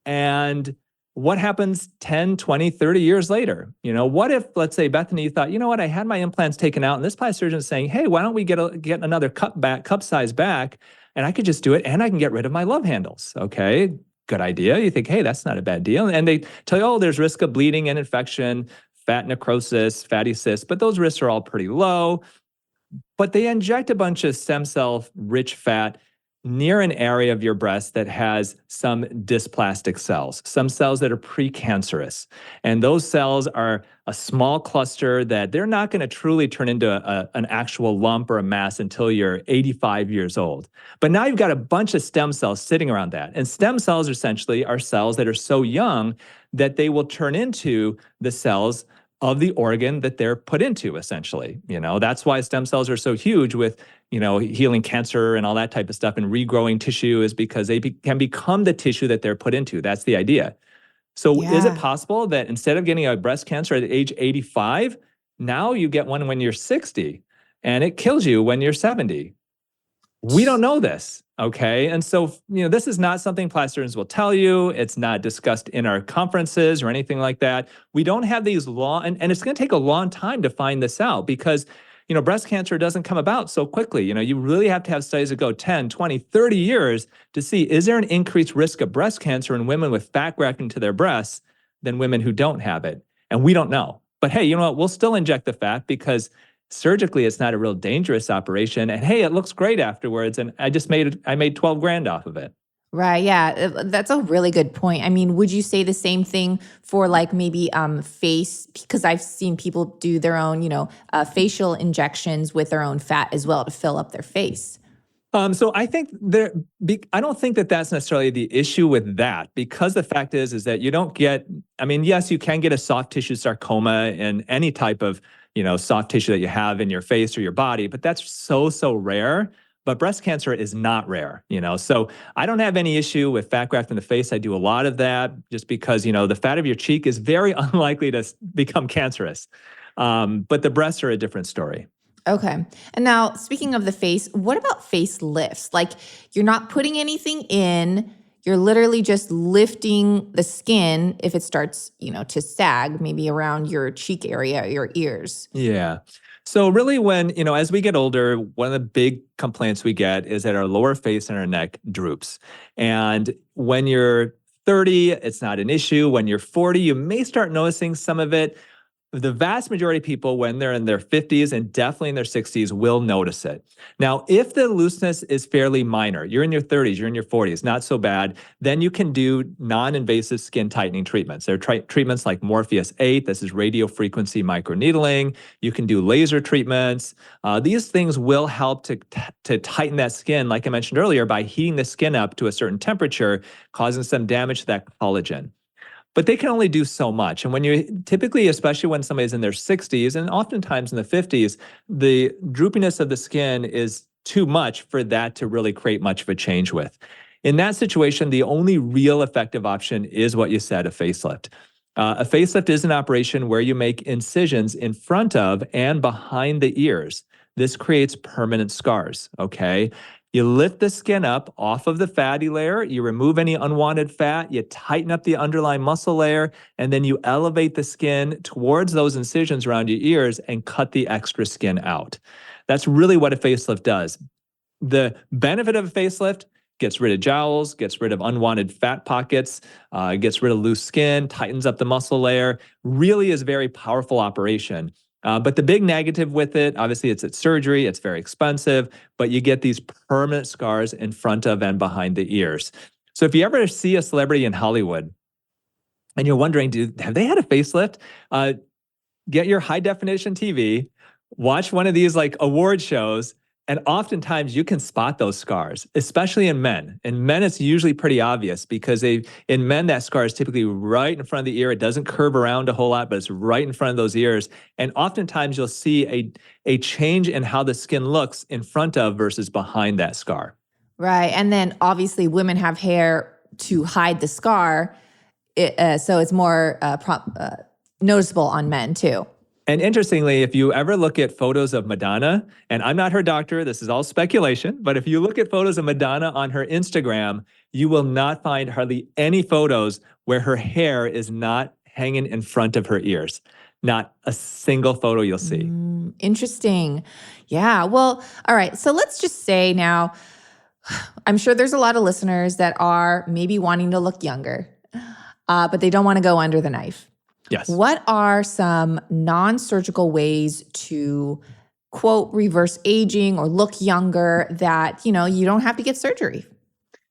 And what happens 10, 20, 30 years later? What if, let's say, Bethany, you thought, I had my implants taken out, and this plastic surgeon is saying, hey, why don't we get another cup size back, and I could just do it, and I can get rid of my love handles. Okay, good idea. You think, hey, that's not a bad deal. And they tell you, oh, there's risk of bleeding and infection, fat necrosis, fatty cysts, but those risks are all pretty low. But they inject a bunch of stem cell rich fat near an area of your breast that has some dysplastic cells, some cells that are precancerous. And those cells are a small cluster that they're not going to truly turn into an actual lump or a mass until you're 85 years old. But now you've got a bunch of stem cells sitting around that. And stem cells essentially are cells that are so young that they will turn into the cells of the organ that they're put into, essentially. That's why stem cells are so huge with, healing cancer and all that type of stuff, and regrowing tissue is because they can become the tissue that they're put into. That's the idea. So is it possible that instead of getting a breast cancer at age 85, now you get one when you're 60 and it kills you when you're 70? We don't know this, okay? And so, this is not something plastic surgeons will tell you. It's not discussed in our conferences or anything like that. We don't have these and it's going to take a long time to find this out because, breast cancer doesn't come about so quickly. You really have to have studies that go 10, 20, 30 years to see, is there an increased risk of breast cancer in women with fat grafting to their breasts than women who don't have it? And we don't know. But hey, you know what? We'll still inject the fat because surgically, it's not a real dangerous operation. And hey, it looks great afterwards. And I made 12 grand off of it. Right. Yeah. That's a really good point. I mean, would you say the same thing for like maybe face? Because I've seen people do their own, facial injections with their own fat as well to fill up their face. So I think I don't think that that's necessarily the issue with that, because the fact is that you don't get, yes, you can get a soft tissue sarcoma in any type of, soft tissue that you have in your face or your body, but that's so rare. But breast cancer is not rare, So I don't have any issue with fat graft in the face. I do a lot of that just because, the fat of your cheek is very unlikely to become cancerous. But the breasts are a different story. Okay. And now, speaking of the face, what about facelifts? Like, you're not putting anything in, you're literally just lifting the skin if it starts, to sag, maybe around your cheek area, your ears. Yeah. So really when, as we get older, one of the big complaints we get is that our lower face and our neck droops. And when you're 30, it's not an issue. When you're 40, you may start noticing some of it. The vast majority of people, when they're in their 50s and definitely in their 60s, will notice it. Now, if the looseness is fairly minor, you're in your 30s, you're in your 40s, not so bad, then you can do non-invasive skin tightening treatments. There are treatments like Morpheus 8, this is radiofrequency microneedling. You can do laser treatments. These things will help to tighten that skin, like I mentioned earlier, by heating the skin up to a certain temperature, causing some damage to that collagen. But they can only do so much. And when you typically, especially when somebody's in their 60s and oftentimes in the 50s, the droopiness of the skin is too much for that to really create much of a change with. In that situation, the only real effective option is what you said, a facelift. A facelift is an operation where you make incisions in front of and behind the ears. This creates permanent scars, okay? You lift the skin up off of the fatty layer, you remove any unwanted fat, you tighten up the underlying muscle layer, and then you elevate the skin towards those incisions around your ears and cut the extra skin out. That's really what a facelift does. The benefit of a facelift: gets rid of jowls, gets rid of unwanted fat pockets, gets rid of loose skin, tightens up the muscle layer, really is a very powerful operation. But the big negative with it, obviously, it's surgery, it's very expensive, but you get these permanent scars in front of and behind the ears. So if you ever see a celebrity in Hollywood and you're wondering, have they had a facelift? Get your high definition TV, watch one of these like award shows, and oftentimes you can spot those scars, especially in men. In men, it's usually pretty obvious because in men, that scar is typically right in front of the ear. It doesn't curve around a whole lot, but it's right in front of those ears. And oftentimes you'll see a change in how the skin looks in front of versus behind that scar. Right. And then obviously women have hair to hide the scar. So it's more noticeable on men too. And interestingly, if you ever look at photos of Madonna, and I'm not her doctor, this is all speculation, but if you look at photos of Madonna on her Instagram, you will not find hardly any photos where her hair is not hanging in front of her ears. Not a single photo you'll see. Interesting. Yeah. Well, all right. So let's just say now, I'm sure there's a lot of listeners that are maybe wanting to look younger, but they don't want to go under the knife. Yes. What are some non-surgical ways to quote, reverse aging or look younger that, you don't have to get surgery?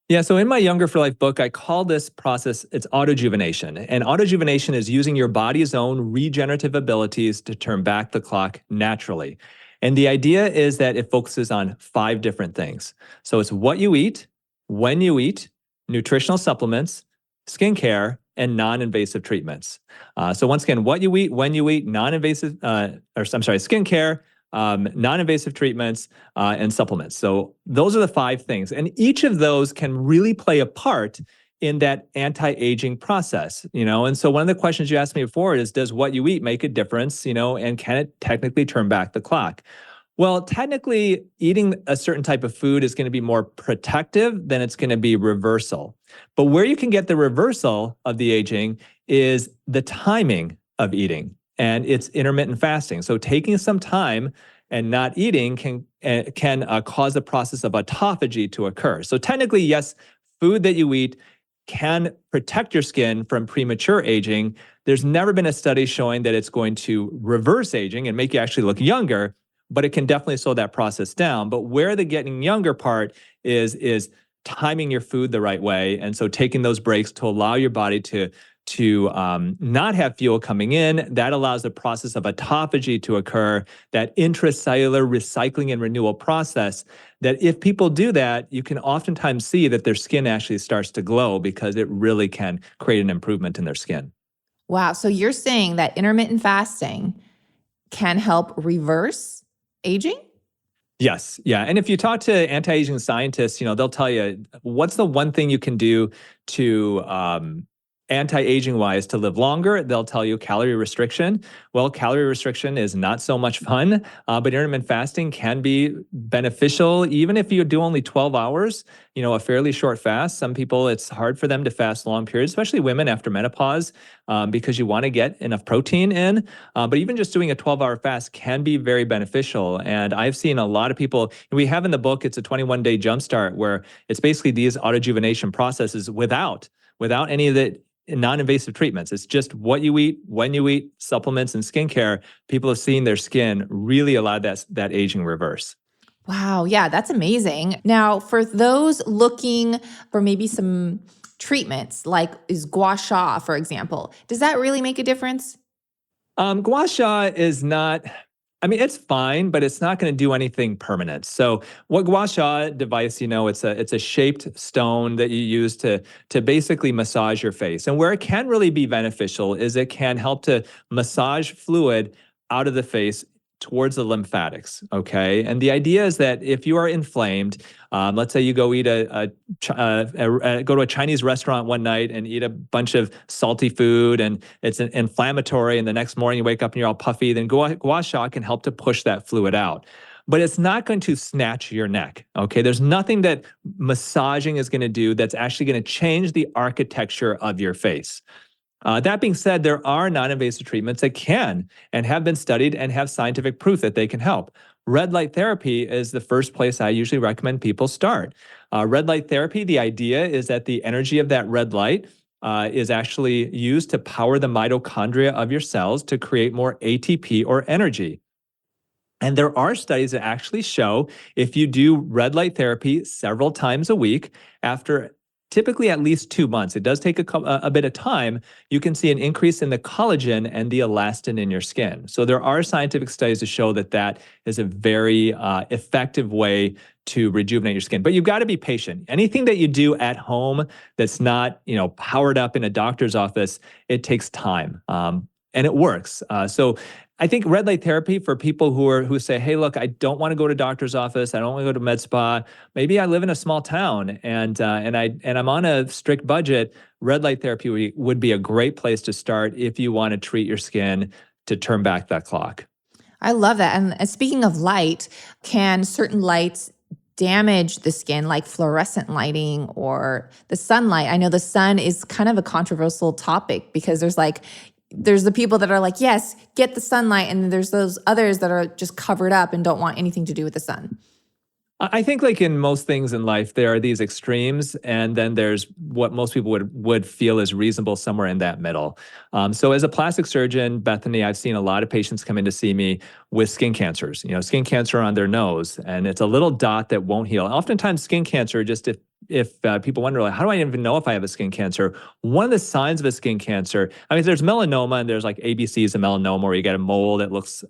Yeah, so in my Younger for Life book, I call this process, it's autojuvenation. And autojuvenation is using your body's own regenerative abilities to turn back the clock naturally. And the idea is that it focuses on 5 different things. So it's what you eat, when you eat, nutritional supplements, skincare, and non-invasive treatments. So once again, what you eat, when you eat, skincare, non-invasive treatments, and supplements. So those are the 5 things. And each of those can really play a part in that anti-aging process, And so one of the questions you asked me before is, does what you eat make a difference, and can it technically turn back the clock? Well, technically, eating a certain type of food is going to be more protective than it's going to be reversal. But where you can get the reversal of the aging is the timing of eating, and it's intermittent fasting. So taking some time and not eating can cause the process of autophagy to occur. So technically, yes, food that you eat can protect your skin from premature aging. There's never been a study showing that it's going to reverse aging and make you actually look younger, but it can definitely slow that process down. But where the getting younger part is timing your food the right way. And so taking those breaks to allow your body to not have fuel coming in, that allows the process of autophagy to occur, that intracellular recycling and renewal process, that if people do that, you can oftentimes see that their skin actually starts to glow because it really can create an improvement in their skin. Wow. So you're saying that intermittent fasting can help reverse aging? Yes. Yeah. And if you talk to anti-aging scientists, they'll tell you what's the one thing you can do to anti-aging wise to live longer. They'll tell you calorie restriction. Well, calorie restriction is not so much fun, but intermittent fasting can be beneficial even if you do only 12 hours, a fairly short fast. Some people, it's hard for them to fast long periods, especially women after menopause, because you want to get enough protein in. But even just doing a 12-hour fast can be very beneficial. And I've seen a lot of people, we have in the book, it's a 21-day jumpstart where it's basically these autojuvenation processes without any of the non-invasive treatments. It's just what you eat, when you eat, supplements and skincare. People have seen their skin really allow that aging reverse. Wow. Yeah, that's amazing. Now, for those looking for maybe some treatments, like is gua sha, for example, does that really make a difference? Gua sha is not, it's fine, but it's not going to do anything permanent. So what gua sha device, it's a shaped stone that you use to basically massage your face. And where it can really be beneficial is it can help to massage fluid out of the face towards the lymphatics, okay? And the idea is that if you are inflamed, let's say you go eat go to a Chinese restaurant one night and eat a bunch of salty food and it's inflammatory, and the next morning you wake up and you're all puffy, then gua sha can help to push that fluid out. But it's not going to snatch your neck, okay? There's nothing that massaging is going to do that's actually going to change the architecture of your face. That being said, there are non-invasive treatments that can and have been studied and have scientific proof that they can help. Red light therapy is the first place I usually recommend people start. Red light therapy, the idea is that the energy of that red light is actually used to power the mitochondria of your cells to create more ATP or energy. And there are studies that actually show if you do red light therapy several times a week, after typically at least 2 months, it does take a bit of time, you can see an increase in the collagen and the elastin in your skin. So there are scientific studies to show that that is a very effective way to rejuvenate your skin. But you've got to be patient. Anything that you do at home that's not, powered up in a doctor's office, it takes time. And it works. So I think red light therapy for people who say, hey, look, I don't want to go to doctor's office. I don't want to go to med spa. Maybe I live in a small town and I'm on a strict budget. Red light therapy would be a great place to start if you want to treat your skin to turn back that clock. I love that. And speaking of light, can certain lights damage the skin, like fluorescent lighting or the sunlight? I know the sun is kind of a controversial topic because there's the people that are like, yes, get the sunlight. And then there's those others that are just covered up and don't want anything to do with the sun. I think like in most things in life, there are these extremes, and then there's what most people would feel is reasonable somewhere in that middle. So as a plastic surgeon, Bethany, I've seen a lot of patients come in to see me with skin cancers, skin cancer on their nose, and it's a little dot that won't heal. Oftentimes skin cancer, just if people wonder, like, how do I even know if I have a skin cancer? One of the signs of a skin cancer, I mean, there's melanoma and there's like ABCs of melanoma where you get a mole that looks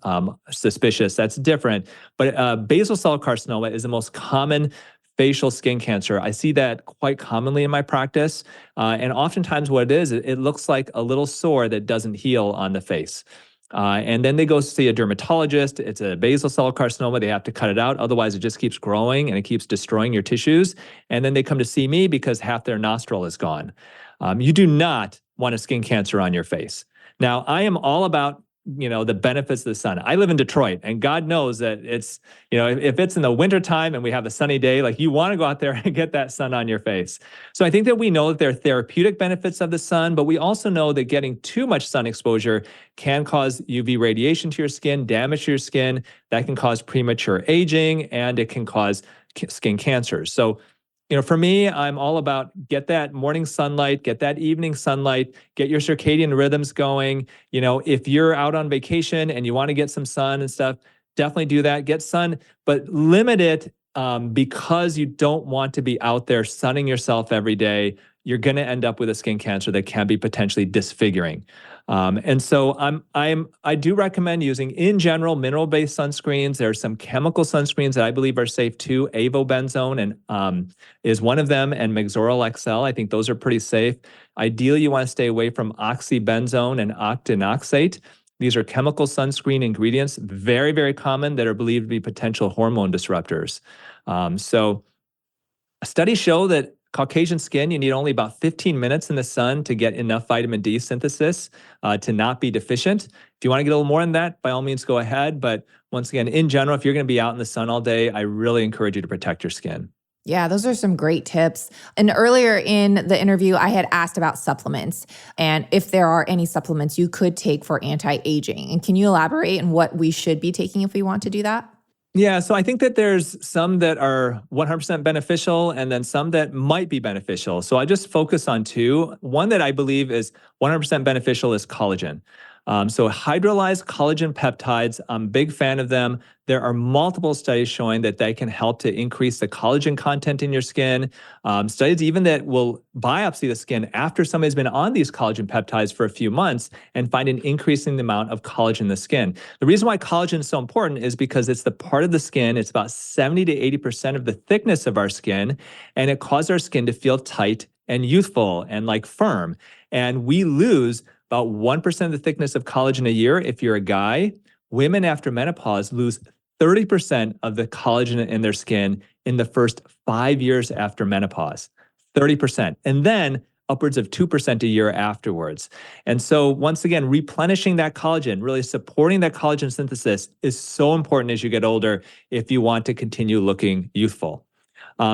suspicious. That's different. But basal cell carcinoma is the most common facial skin cancer. I see that quite commonly in my practice. And oftentimes what it is, it looks like a little sore that doesn't heal on the face. And then they go see a dermatologist. It's a basal cell carcinoma. They have to cut it out. Otherwise, it just keeps growing and it keeps destroying your tissues. And then they come to see me because half their nostril is gone. You do not want a skin cancer on your face. Now, I am all about the benefits of the sun. I live in Detroit, and God knows that it's, if it's in the wintertime and we have a sunny day, like you want to go out there and get that sun on your face. So I think that we know that there are therapeutic benefits of the sun, but we also know that getting too much sun exposure can cause UV radiation to your skin, damage to your skin. That can cause premature aging, and it can cause skin cancers. So for me, I'm all about get that morning sunlight, get that evening sunlight, get your circadian rhythms going. If you're out on vacation and you want to get some sun and stuff, definitely do that. Get sun, but limit it because you don't want to be out there sunning yourself every day. You're going to end up with a skin cancer that can be potentially disfiguring. And so I do recommend using, in general, mineral-based sunscreens. There are some chemical sunscreens that I believe are safe too. Avobenzone and is one of them, and Mexoryl XL. I think those are pretty safe. Ideally, you want to stay away from oxybenzone and octinoxate. These are chemical sunscreen ingredients, very, very common, that are believed to be potential hormone disruptors. So studies show that Caucasian skin, you need only about 15 minutes in the sun to get enough vitamin D synthesis to not be deficient. If you want to get a little more than that, by all means, go ahead. But once again, in general, if you're going to be out in the sun all day, I really encourage you to protect your skin. Yeah, those are some great tips. And earlier in the interview, I had asked about supplements and if there are any supplements you could take for anti-aging. And can you elaborate on what we should be taking if we want to do that? Yeah, so I think that there's some that are 100% beneficial and then some that might be beneficial. So I just focus on two. One that I believe is 100% beneficial is collagen. So hydrolyzed collagen peptides, I'm a big fan of them. There are multiple studies showing that they can help to increase the collagen content in your skin. Studies even that will biopsy the skin after somebody's been on these collagen peptides for a few months and find an increase in the amount of collagen in the skin. The reason why collagen is so important is because it's the part of the skin, it's about 70 to 80% of the thickness of our skin, and it causes our skin to feel tight and youthful and like firm. And we lose about 1% of the thickness of collagen a year if you're a guy. Women after menopause lose 30% of the collagen in their skin in the first 5 years after menopause, 30%. And then upwards of 2% a year afterwards. And so once again, replenishing that collagen, really supporting that collagen synthesis is so important as you get older if you want to continue looking youthful.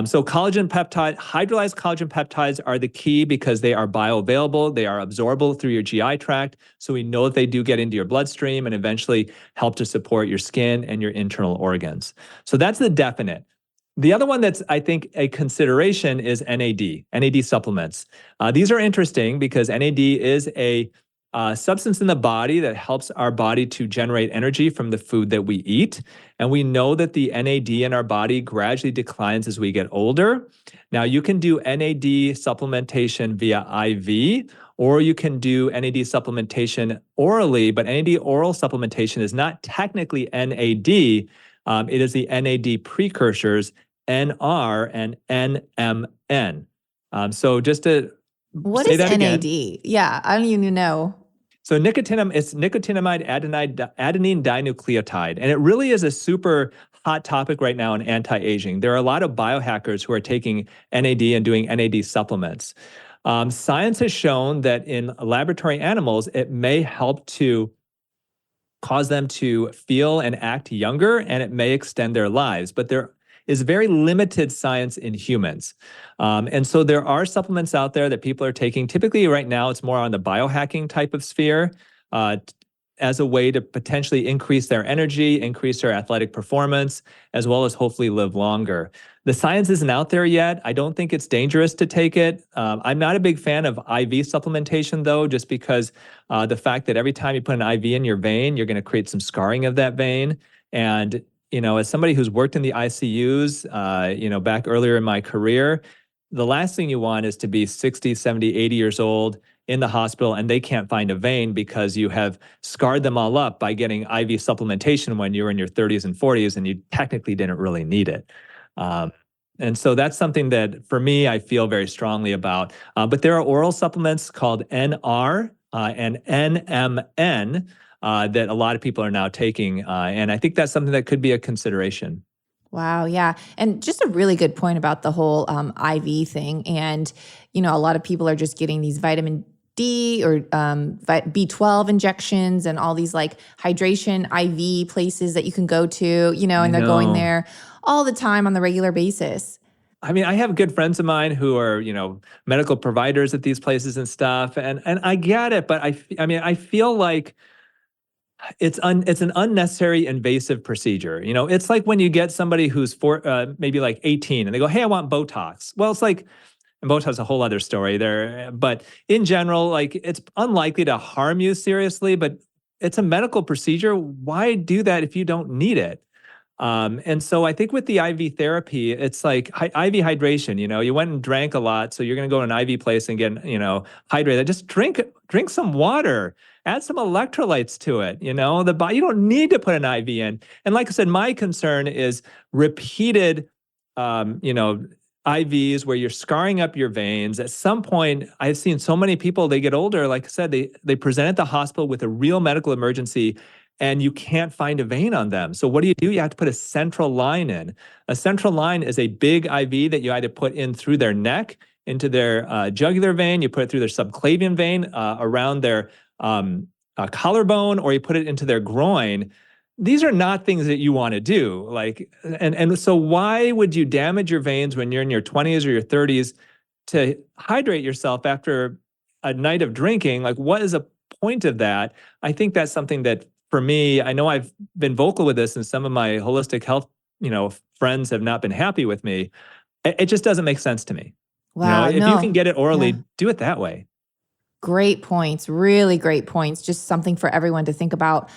So collagen peptide, hydrolyzed collagen peptides are the key because they are bioavailable. They are absorbable through your GI tract. So we know that they do get into your bloodstream and eventually help to support your skin and your internal organs. So that's the definite. The other one that's, I think, a consideration is NAD supplements. These are interesting because NAD is a substance in the body that helps our body to generate energy from the food that we eat. And we know that the NAD in our body gradually declines as we get older. Now, you can do NAD supplementation via IV, or you can do NAD supplementation orally, but NAD oral supplementation is not technically NAD. It is the NAD precursors, NR and NMN. So just to what say is that NAD? again. Yeah, I don't even know. So nicotinamide, it's nicotinamide adenine dinucleotide, and it really is a super hot topic right now in anti-aging. There are a lot of biohackers who are taking NAD and doing NAD supplements. Science has shown that in laboratory animals, it may help to cause them to feel and act younger, and it may extend their lives. But there is very limited science in humans. And so there are supplements out there that people are taking. Typically right now, it's more on the biohacking type of sphere. as a way to potentially increase their energy, increase their athletic performance, as well as hopefully live longer. The science isn't out there yet. I don't think it's dangerous to take it. I'm not a big fan of IV supplementation, though, just because the fact that every time you put an IV in your vein, you're going to create some scarring of that vein. And, as somebody who's worked in the ICUs, back earlier in my career, the last thing you want is to be 60, 70, 80 years old in the hospital and they can't find a vein because you have scarred them all up by getting IV supplementation when you were in your 30s and 40s and you technically didn't really need it. And so that's something that for me, I feel very strongly about. But there are oral supplements called NR and NMN that a lot of people are now taking. And I think that's something that could be a consideration. Wow, yeah. And just a really good point about the whole IV thing. And, a lot of people are just getting these vitamin D or B12 injections and all these like hydration IV places that you can go to, and they're going there all the time on the regular basis. I mean, I have good friends of mine who are, medical providers at these places and stuff. And I get it, but I feel like it's an unnecessary invasive procedure. It's like when you get somebody who's maybe like 18 and they go, "Hey, I want Botox." Well, it's like, and Botox is a whole other story there. But in general, like it's unlikely to harm you seriously, but it's a medical procedure. Why do that if you don't need it? And so I think with the IV therapy, it's like IV hydration. You went and drank a lot, so you're going to go to an IV place and get, hydrated. Just drink some water. Add some electrolytes to it. The body, you don't need to put an IV in. And like I said, my concern is repeated, IVs where you're scarring up your veins. At some point, I've seen so many people, they get older, like I said, they present at the hospital with a real medical emergency and you can't find a vein on them. So what do? You have to put a central line in. A central line is a big IV that you either put in through their neck, into their jugular vein, you put it through their subclavian vein, around their collarbone, or you put it into their groin. These are not things that you want to do. And so why would you damage your veins when you're in your 20s or your 30s to hydrate yourself after a night of drinking? Like, what is a point of that? I think that's something that, for me, I know I've been vocal with this and some of my holistic health, friends have not been happy with me. It just doesn't make sense to me. Wow. If you can get it orally, do it that way. Great points, really great points. Just something for everyone to think about,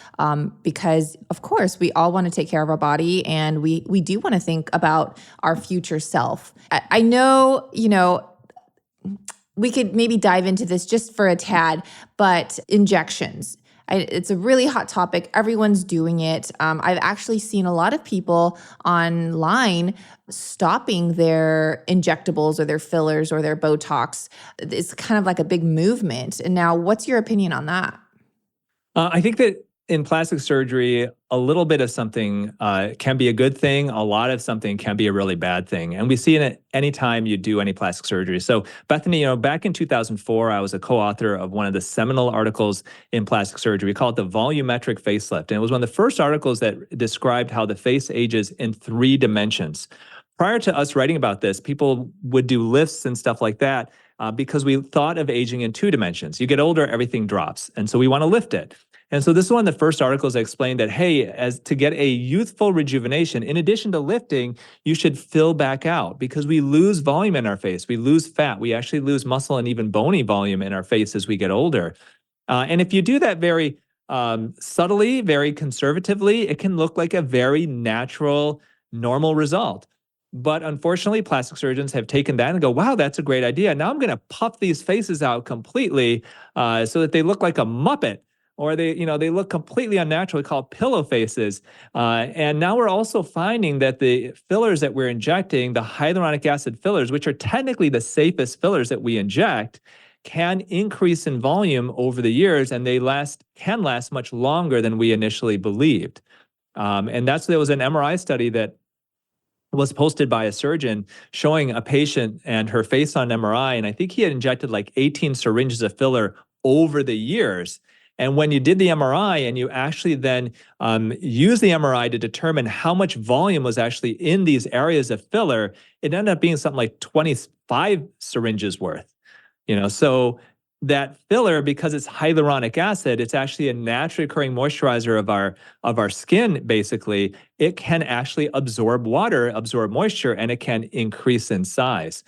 because of course we all want to take care of our body and we do want to think about our future self. I know, we could maybe dive into this just for a tad, but injections. It's a really hot topic. Everyone's doing it. I've actually seen a lot of people online stopping their injectables or their fillers or their Botox. It's kind of like a big movement. And now, what's your opinion on that? I think that in plastic surgery, a little bit of something can be a good thing. A lot of something can be a really bad thing. And we see it anytime you do any plastic surgery. So Bethany, back in 2004, I was a co-author of one of the seminal articles in plastic surgery. We call it the volumetric facelift. And it was one of the first articles that described how the face ages in 3 dimensions. Prior to us writing about this, people would do lifts and stuff like that because we thought of aging in 2 dimensions. You get older, everything drops. And so we want to lift it. And so this is one of the first articles that explained that, hey, as to get a youthful rejuvenation, in addition to lifting, you should fill back out because we lose volume in our face. We lose fat. We actually lose muscle and even bony volume in our face as we get older. And if you do that very subtly, very conservatively, it can look like a very natural, normal result. But unfortunately, plastic surgeons have taken that and go, wow, that's a great idea. Now I'm going to puff these faces out completely so that they look like a Muppet. Or they look completely unnatural. We call it pillow faces. And now we're also finding that the fillers that we're injecting, the hyaluronic acid fillers, which are technically the safest fillers that we inject, can increase in volume over the years, and they can last much longer than we initially believed. And there was an MRI study that was posted by a surgeon showing a patient and her face on MRI, and I think he had injected like 18 syringes of filler over the years. And when you did the MRI and you actually then use the MRI to determine how much volume was actually in these areas of filler, it ended up being something like 25 syringes worth. So that filler, because it's hyaluronic acid, it's actually a naturally occurring moisturizer of our skin, basically. It can actually absorb water, absorb moisture, and it can increase in size.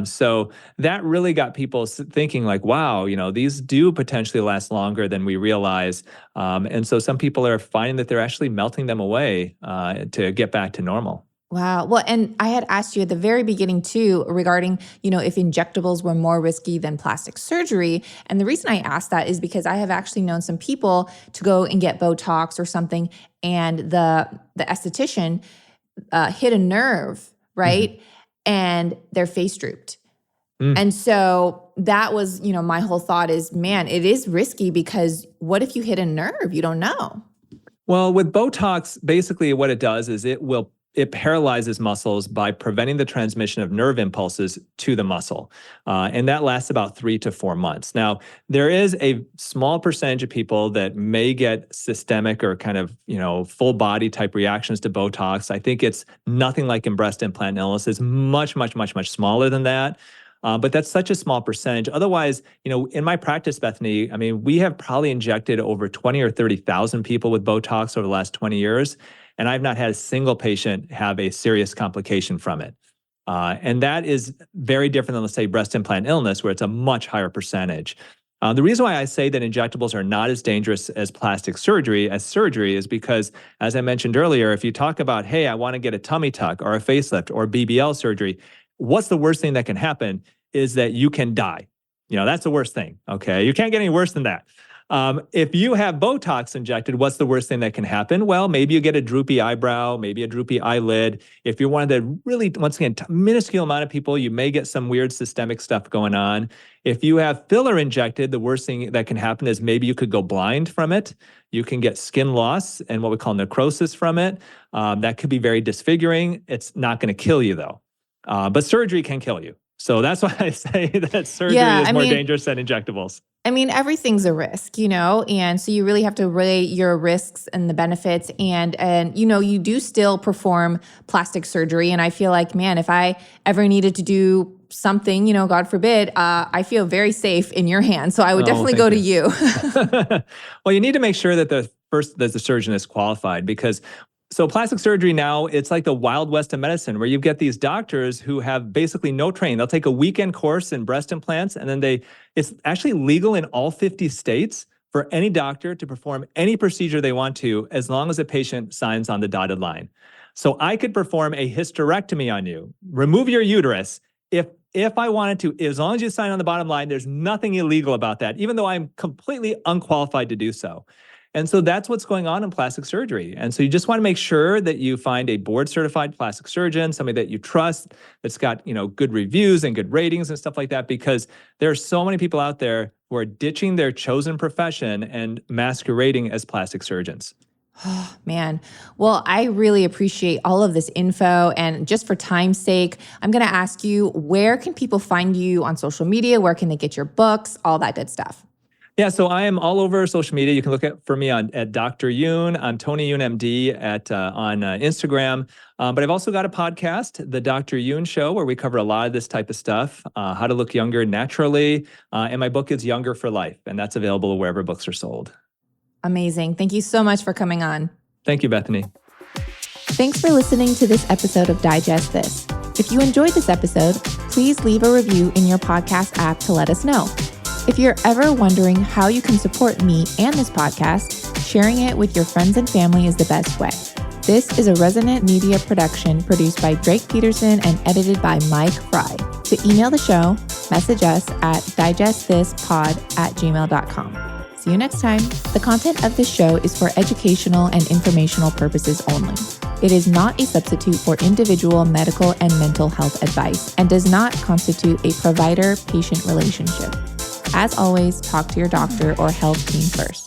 So that really got people thinking like, wow, these do potentially last longer than we realize. And so some people are finding that they're actually melting them away to get back to normal. Wow. Well, and I had asked you at the very beginning too regarding, if injectables were more risky than plastic surgery. And the reason I asked that is because I have actually known some people to go and get Botox or something, and the esthetician hit a nerve, right? Mm-hmm. And their face drooped. And so that was, my whole thought is, man, it is risky, because what if you hit a nerve? You don't know. Well, with Botox, basically what it does is it paralyzes muscles by preventing the transmission of nerve impulses to the muscle. And that lasts about 3 to 4 months. Now, there is a small percentage of people that may get systemic or kind of, full body type reactions to Botox. I think it's nothing like in breast implant illness. It's much, much, much, much smaller than that. But that's such a small percentage. Otherwise, in my practice, Bethany, I mean, we have probably injected over 20 or 30,000 people with Botox over the last 20 years. And I've not had a single patient have a serious complication from it. And that is very different than, let's say, breast implant illness, where it's a much higher percentage. The reason why I say that injectables are not as dangerous as plastic surgery is because, as I mentioned earlier, if you talk about, hey, I want to get a tummy tuck or a facelift or BBL surgery, what's the worst thing that can happen is that you can die. That's the worst thing, okay? You can't get any worse than that. If you have Botox injected, what's the worst thing that can happen? Well, maybe you get a droopy eyebrow, maybe a droopy eyelid. If you're one of the really, once again, minuscule amount of people, you may get some weird systemic stuff going on. If you have filler injected, the worst thing that can happen is maybe you could go blind from it. You can get skin loss and what we call necrosis from it. That could be very disfiguring. It's not going to kill you though. But surgery can kill you. So that's why I say that surgery is more dangerous than injectables. I mean, everything's a risk, and so you really have to weigh your risks and the benefits. And you do still perform plastic surgery. And I feel like, man, if I ever needed to do something, God forbid, I feel very safe in your hands. So I would definitely go to you. Well, you need to make sure that the surgeon is qualified, because so plastic surgery now, it's like the Wild West of medicine, where you get these doctors who have basically no training. They'll take a weekend course in breast implants, and then it's actually legal in all 50 states for any doctor to perform any procedure they want to, as long as the patient signs on the dotted line. So I could perform a hysterectomy on you, remove your uterus, if I wanted to, as long as you sign on the bottom line. There's nothing illegal about that, even though I'm completely unqualified to do so. And so that's what's going on in plastic surgery. And so you just want to make sure that you find a board-certified plastic surgeon, somebody that you trust, that's got, good reviews and good ratings and stuff like that, because there are so many people out there who are ditching their chosen profession and masquerading as plastic surgeons. Oh, man. Well, I really appreciate all of this info. And just for time's sake, I'm going to ask you, where can people find you on social media? Where can they get your books? All that good stuff. Yeah, so I am all over social media. You can look for me at Dr. Youn. I'm Tony Youn, MD on Instagram. But I've also got a podcast, The Dr. Youn Show, where we cover a lot of this type of stuff, how to look younger naturally. And my book is Younger for Life, and that's available wherever books are sold. Amazing. Thank you so much for coming on. Thank you, Bethany. Thanks for listening to this episode of Digest This. If you enjoyed this episode, please leave a review in your podcast app to let us know. If you're ever wondering how you can support me and this podcast, sharing it with your friends and family is the best way. This is a Resonant Media production produced by Drake Peterson and edited by Mike Fry. To email the show, message us at digestthispod@gmail.com. See you next time. The content of this show is for educational and informational purposes only. It is not a substitute for individual medical and mental health advice and does not constitute a provider-patient relationship. As always, talk to your doctor or health team first.